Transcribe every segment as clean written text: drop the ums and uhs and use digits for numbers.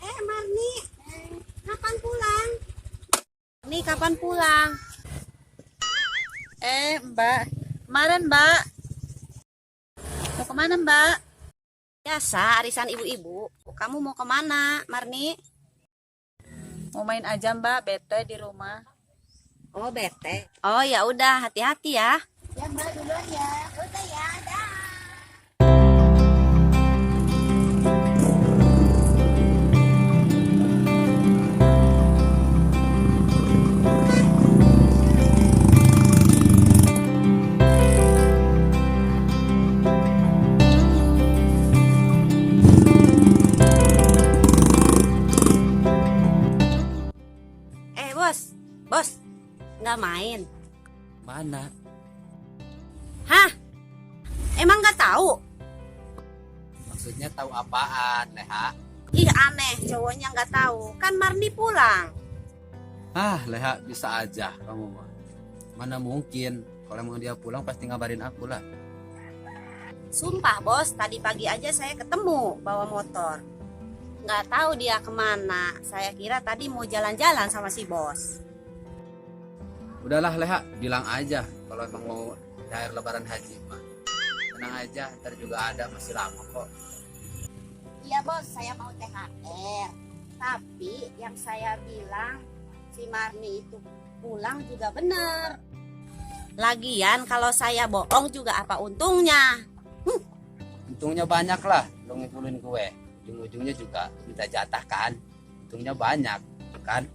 Marni, kapan pulang? Nih, kapan pulang? Mbak, kemarin Mbak. Mau kemana Mbak? Biasa, arisan ibu-ibu. Kamu mau kemana, Marni? Mau main aja Mbak, bete di rumah. Oh, bete. Oh, ya udah, hati-hati ya. Ya Mbak duluan ya. Udah ya, dah. Bos. Bos, nggak main. Mana? Hah? Emang nggak tahu? Maksudnya tahu apaan, Leha? Ih, aneh, cowoknya nggak tahu. Kan Marni pulang. Leha, bisa aja kamu mah. Mana mungkin? Kalau emang dia pulang pasti ngabarin aku lah. Sumpah bos, tadi pagi aja saya ketemu bawa motor. Nggak tahu dia kemana. Saya kira tadi mau jalan-jalan sama si bos. Udahlah Leha, bilang aja kalau emang mau cair lebaran haji mah. Tenang aja, ntar juga ada, masih lama kok. Iya bos, saya mau THR. Tapi yang saya bilang si Marni itu pulang juga bener. Lagian kalau saya bohong juga apa untungnya? Untungnya banyak lah, lo ngibulin gue. Ujung-ujungnya juga minta jatah kan. Untungnya banyak, kan?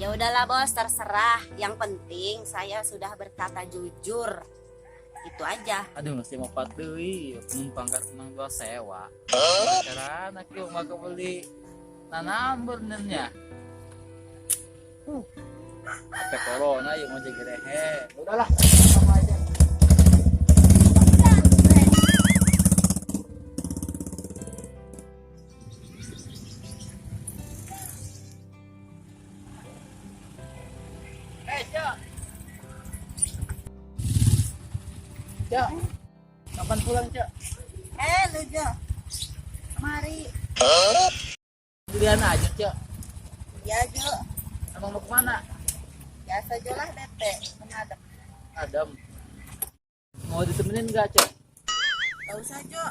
Ya udahlah bos, terserah. Yang penting saya sudah berkata jujur. Itu aja. Aduh, masih mau patuhi, penumpang karena gua sewa. Cara anak yung makabeli nanam benernya. Apa corona yung mau jadi rehe. Udahlah, sama aja. Cok, kapan pulang Cok? Lu Jo. Mari. Dilihat aja Cok. Ya Jo. Emang mau kemana? Biasa Jo lah bete. Menghadap. Adam. Mau ditemenin nggak Cok? Gak usah Jo.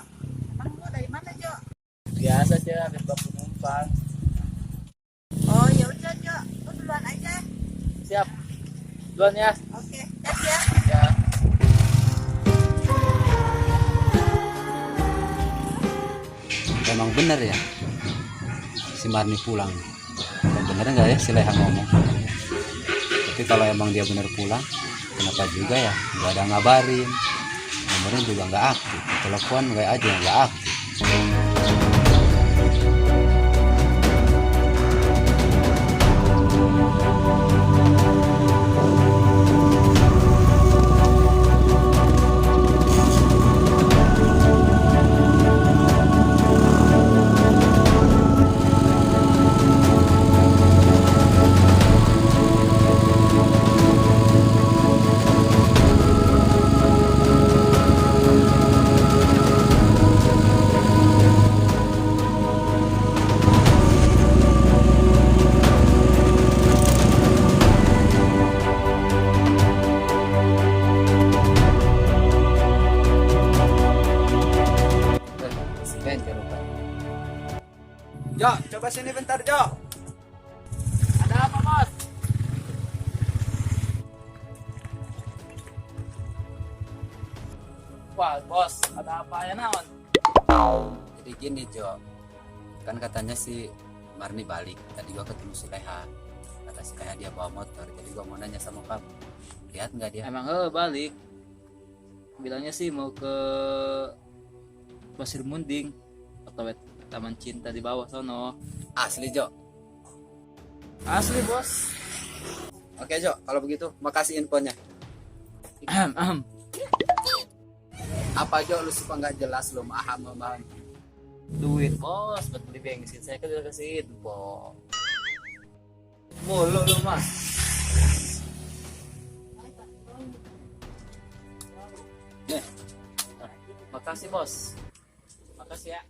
Emang lu dari mana Jo? Biasa Cok, habis bawa penumpang. Oh ya udah Jo. Lu duluan aja. Siap. Duluan ya. Oke. Dah ya. Ya. Emang bener ya si Marni pulang. Bener nggak ya si Leha ngomong? Tapi kalau emang dia bener pulang, kenapa juga ya nggak ada ngabarin? Nomornya juga nggak aktif, telepon nggak aja nggak aktif. Jo, coba sini bentar Jo. Ada apa Bos? Wah Bos, ada apa ya naon? Jadi gini Jo, kan katanya si Marni balik. Tadi gua ketemu si Leha. Kata si Leha dia bawa motor. Jadi gua mau nanya sama kamu, lihat nggak dia? Emang balik. Bilangnya sih mau ke Pasir Munding atau Taman Cinta di bawah sono. Asli Jo. Asli Bos. Oke Jo, kalau begitu makasih infonya. Apa Jo lu suka nggak jelas lu maham. Duit Bos buat beli bensin, saya kan udah kasih info. Mulu lu mah. Makasih Bos. Makasih ya.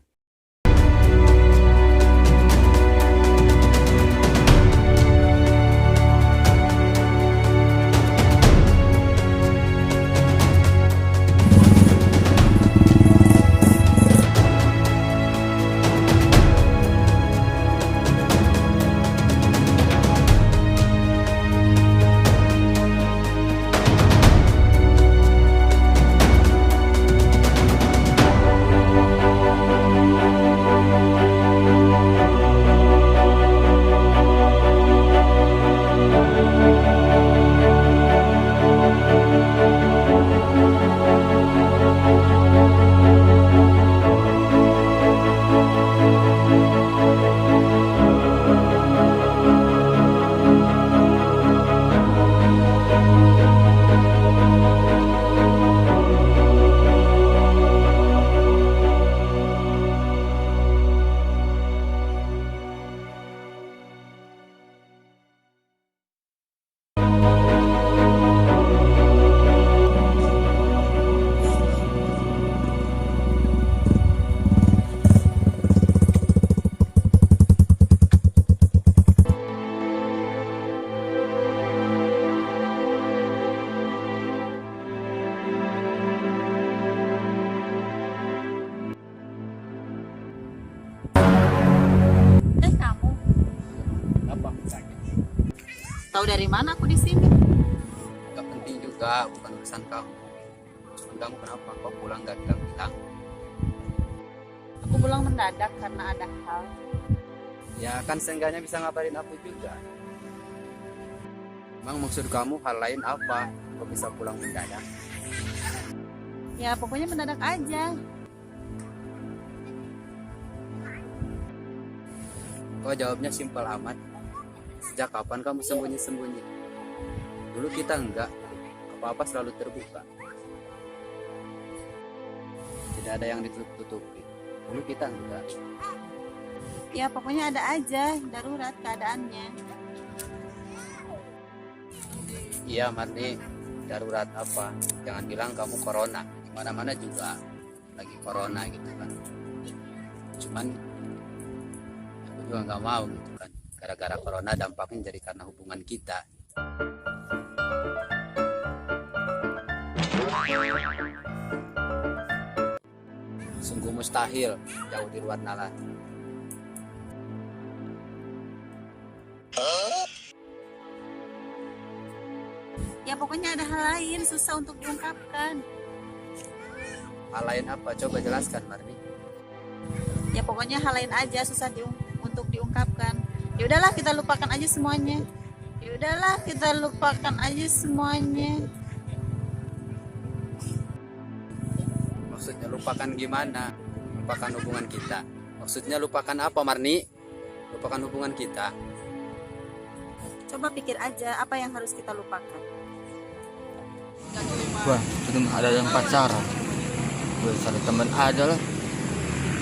Tahu dari mana aku di sini? Gak penting juga, bukan urusan kamu. Cuman kamu kenapa kok pulang gak bilang-bilang? Aku pulang mendadak karena ada hal. Ya kan seenggaknya bisa ngabarin aku juga. Emang maksud kamu hal lain apa? Kok bisa pulang mendadak? Ya pokoknya mendadak aja. Kok jawabnya simpel amat? Sejak kapan kamu sembunyi-sembunyi? Dulu kita enggak, apa-apa selalu terbuka. Tidak ada yang ditutup-tutupi. Dulu kita enggak. Ya pokoknya ada aja, darurat keadaannya. Iya Marni, darurat apa? Jangan bilang kamu corona. Di mana-mana juga lagi corona gitu kan. Cuman aku juga nggak mau gitu kan. Gara-gara corona dampaknya jadi karena hubungan kita. Sungguh mustahil jauh di luar nalar. Ya pokoknya ada hal lain susah untuk diungkapkan. Hal lain apa? Coba jelaskan Marni. Ya pokoknya hal lain aja susah untuk diungkapkan. Ya udahlah kita lupakan aja semuanya. Ya udahlah kita lupakan aja semuanya. Maksudnya lupakan gimana? Lupakan hubungan kita. Maksudnya lupakan apa Marni? Lupakan hubungan kita. Coba pikir aja apa yang harus kita lupakan. Wah, belum ada yang pacaran. Gue cari teman aja lah.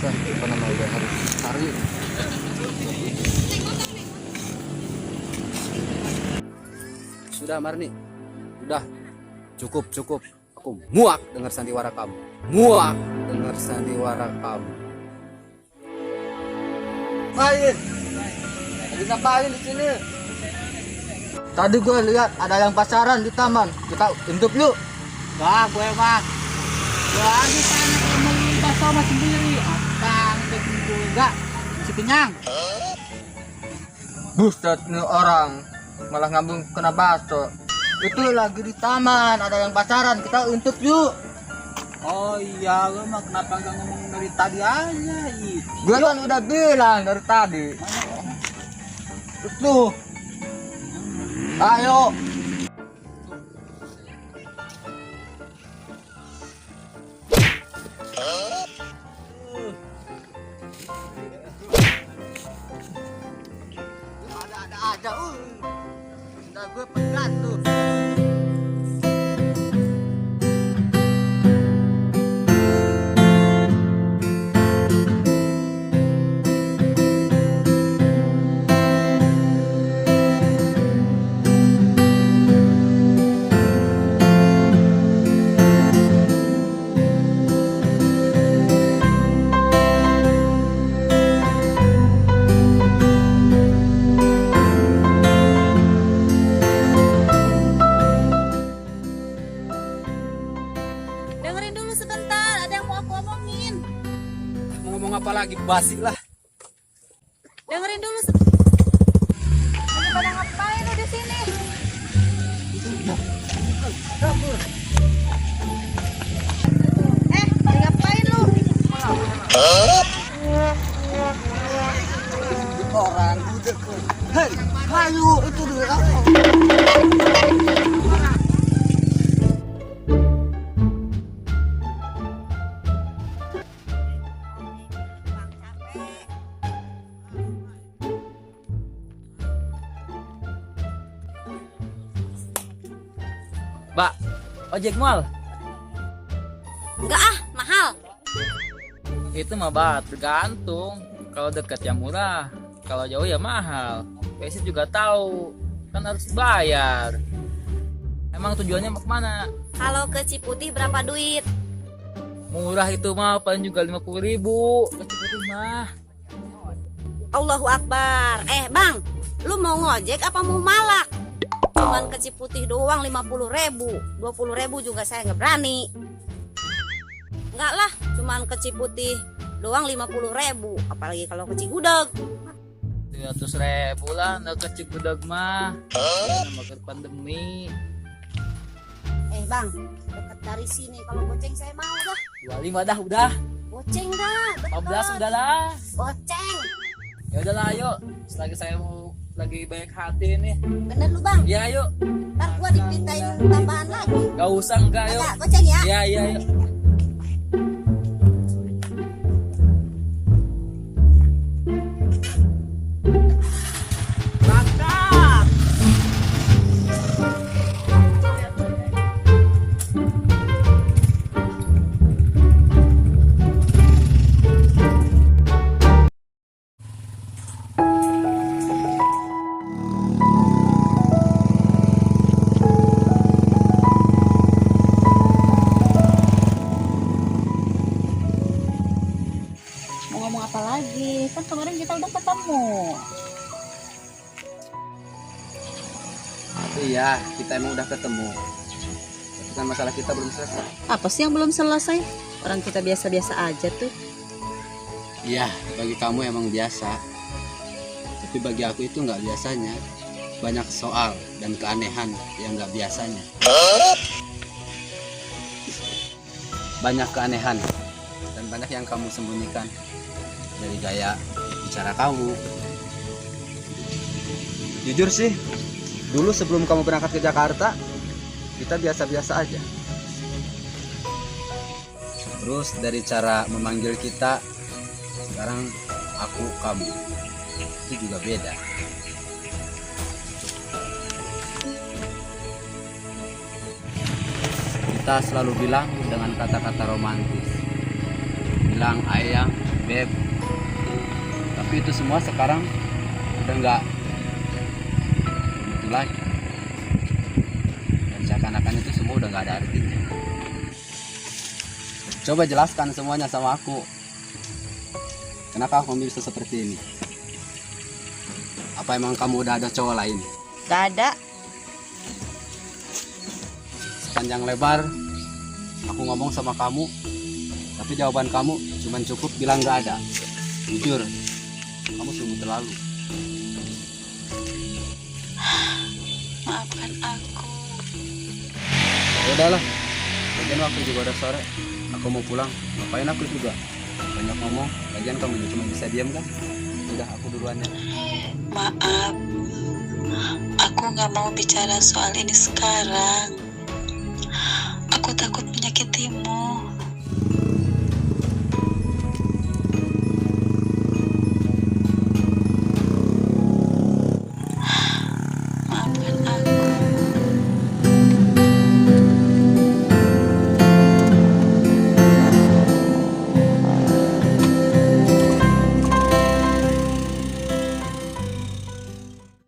Wah, apa namanya gue harus cari. Sudah Marni. Sudah. Cukup. Aku muak dengar sandiwara kamu. Muak dengar sandiwara kamu. Main. Lagi ngapain di sini? Tadi gue lihat ada yang pacaran di taman. Kita intip yuk. Wah, gue mah. Gue lagi sana mau bakso sama sendiri. Akang bikin juga. Si kenyang. Buset nih orang malah ngambung kena bakso. Itu lagi di taman ada yang pacaran. Kita intip yuk. Oh iya, lu mah kenapa gak ngomong dari tadi aja? Gue kan udah bilang dari tadi. Tuh. Ayo. Ada aja. Udah gue pegat tuh. Dengerin dulu sebentar, ada yang mau aku omongin. Mau ngomong apa lagi? Basi lah. Dengerin dulu. Lagi pada ngapain lu di sini? Lagi ngapain lu? Orang udah ke. Hei, ayo itu dia. Mbak, ojek mal. Enggak mahal. Itu mah tergantung. Kalau dekat ya murah, kalau jauh ya mahal. Pesi juga tahu, kan harus bayar. Emang tujuannya mau kemana? Kalau ke Ciputih berapa duit? Murah itu mah paling juga 50.000. Ke Ciputih mah. Allahu Akbar. Bang, lu mau ngojek apa mau malak? Cuman ke Ciputih doang 50.000. 20.000 juga saya nggak berani. Enggak lah, cuman ke Ciputih doang 50.000. Apalagi kalau ke Cigudeg. 300.000 lah, nak kecil budak mah. Karena makan pandemi. Bang, dekat dari sini kalau goceng saya mau dah. 25 dah udah. Goceng dah, 15 udah lah. Goceng. Ya udahlah ayo. Selagi saya mau lagi baik hati nih. Bener lu bang, Ya ayo. ntar gua dipintain tambahan lagi. Gak usah enggak ayo. Enggak, goceng ya. Ya iya ayo. Berangkat. Mau ngomong apa lagi? Kan kemarin kita udah ketemu. Iya, kita emang udah ketemu. Tapi kan masalah kita belum selesai. Apa sih yang belum selesai? Orang kita biasa-biasa aja tuh. Iya, bagi kamu emang biasa. Tapi bagi aku itu nggak biasanya. Banyak soal dan keanehan yang nggak biasanya. Banyak keanehan dan banyak yang kamu sembunyikan dari gaya bicara kamu. Jujur sih, dulu sebelum kamu berangkat ke Jakarta, kita biasa-biasa aja. Terus dari cara memanggil kita, sekarang aku, kamu, itu juga beda. Kita selalu bilang dengan kata-kata romantis, bilang ayang, beb. Tapi itu semua sekarang udah nggak begitu lagi. Dan seakan-akan itu semua udah nggak ada artinya. Coba jelaskan semuanya sama aku. Kenapa aku memilih seperti ini? Apa emang kamu udah ada cowok lain? Gak ada. Sepanjang lebar aku ngomong sama kamu, tapi jawaban kamu cuman cukup bilang gak ada. Jujur, kamu sungguh terlalu. Maafkan aku. Ya udahlah, lagian waktu juga udah sore. Aku mau pulang. Ngapain aku juga? Banyak ngomong. Lagian kamu cuma bisa diam kan? Udah, aku duluan ya. Maaf, aku nggak mau bicara soal ini sekarang. Aku takut menyakitimu.